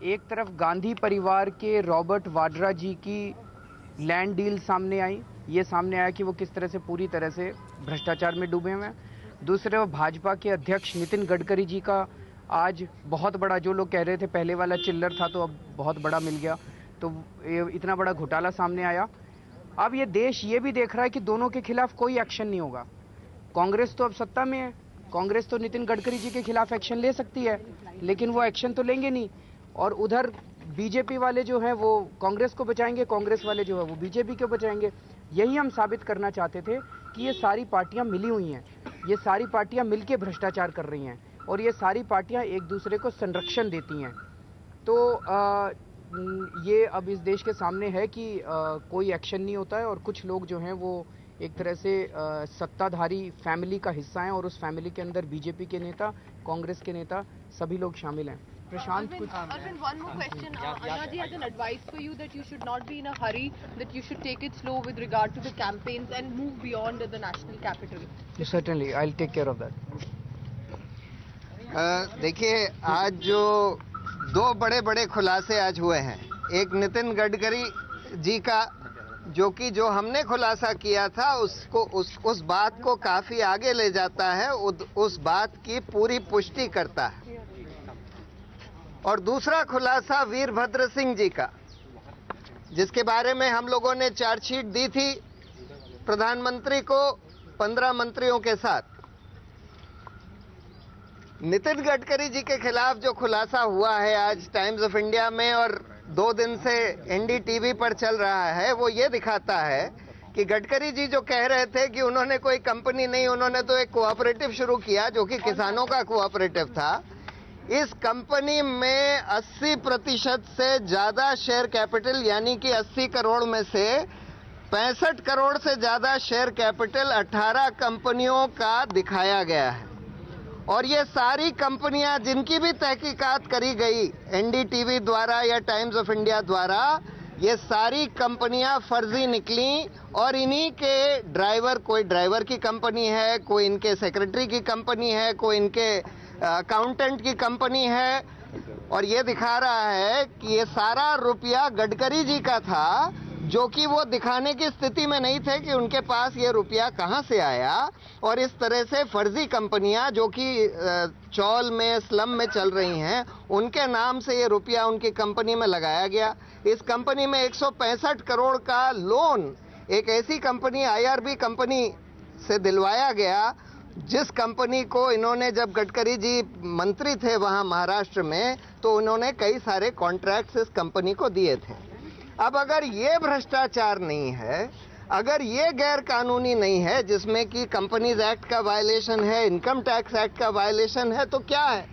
एक तरफ गांधी परिवार के रॉबर्ट वाड्रा जी की लैंड डील सामने आई, ये सामने आया कि वो किस तरह से पूरी तरह से भ्रष्टाचार में डूबे हुए हैं। दूसरे तरफ भाजपा के अध्यक्ष नितिन गडकरी जी का आज बहुत बड़ा, जो लोग कह रहे थे पहले वाला चिल्लर था तो अब बहुत बड़ा मिल गया, तो इतना बड़ा घोटाला सामने आया। अब ये देश ये भी देख रहा है कि दोनों के खिलाफ कोई एक्शन नहीं होगा। कांग्रेस तो अब सत्ता में है, कांग्रेस तो नितिन गडकरी जी के खिलाफ एक्शन ले सकती है, लेकिन वो एक्शन तो लेंगे नहीं। और उधर बीजेपी वाले जो हैं वो कांग्रेस को बचाएंगे, कांग्रेस वाले जो है वो बीजेपी को बचाएंगे। यही हम साबित करना चाहते थे कि ये सारी पार्टियां मिली हुई हैं, ये सारी पार्टियां मिलके भ्रष्टाचार कर रही हैं और ये सारी पार्टियां एक दूसरे को संरक्षण देती हैं। तो ये अब इस देश के सामने है कि कोई एक्शन नहीं होता है और कुछ लोग जो हैं वो एक तरह से सत्ताधारी फैमिली का हिस्सा हैं और उस फैमिली के अंदर बीजेपी के नेता, कांग्रेस के नेता सभी लोग शामिल हैं। प्रशांत कुछ Arvind, one more question. Anna ji has an advice for you that you should not be in a hurry, that you should take it slow with regard to the campaigns and move beyond the national capital. Certainly, I'll take care of that. देखिए, आज जो दो बड़े बड़े खुलासे आज हुए हैं, एक नितिन गडकरी जी का जो हमने खुलासा किया था उसको उस बात को काफी आगे ले जाता है, उस बात की पूरी पुष्टि करता है। और दूसरा खुलासा वीरभद्र सिंह जी का, जिसके बारे में हम लोगों ने चार्जशीट दी थी प्रधानमंत्री को 15 मंत्रियों के साथ। नितिन गडकरी जी के खिलाफ जो खुलासा हुआ है आज टाइम्स ऑफ इंडिया में और 2 दिन से एनडीटीवी पर चल रहा है, वो ये दिखाता है कि गडकरी जी जो कह रहे थे कि उन्होंने कोई कंपनी नहीं, उन्होंने तो एक कोऑपरेटिव शुरू किया जो कि किसानों का कोऑपरेटिव था। इस कंपनी में 80% से ज्यादा शेयर कैपिटल, यानी कि 80 करोड़ में से 65 करोड़ से ज्यादा शेयर कैपिटल 18 कंपनियों का दिखाया गया है। और ये सारी कंपनियां जिनकी भी तहकीकात करी गई एनडीटीवी द्वारा या टाइम्स ऑफ इंडिया द्वारा, ये सारी कंपनियां फर्जी निकली और इन्हीं के ड्राइवर, कोई ड्राइवर की कंपनी है, कोई इनके सेक्रेटरी की कंपनी है, कोई इनके अकाउंटेंट की कंपनी है। और ये दिखा रहा है कि ये सारा रुपया गडकरी जी का था, जो कि वो दिखाने की स्थिति में नहीं थे कि उनके पास ये रुपया कहां से आया। और इस तरह से फर्जी कंपनियां जो कि चौल में, स्लम में चल रही हैं, उनके नाम से ये रुपया उनकी कंपनी में लगाया गया। इस कंपनी में 165 करोड़ का लोन एक ऐसी कंपनी, आईआरबी कंपनी से दिलवाया गया, जिस कंपनी को इन्होंने, जब गडकरी जी मंत्री थे वहां महाराष्ट्र में, तो उन्होंने कई सारे कॉन्ट्रैक्ट्स इस कंपनी को दिए थे। अब अगर ये भ्रष्टाचार नहीं है, अगर ये गैर कानूनी नहीं है, जिसमें कि कंपनीज एक्ट का वायलेशन है, इनकम टैक्स एक्ट का वायलेशन है, तो क्या है?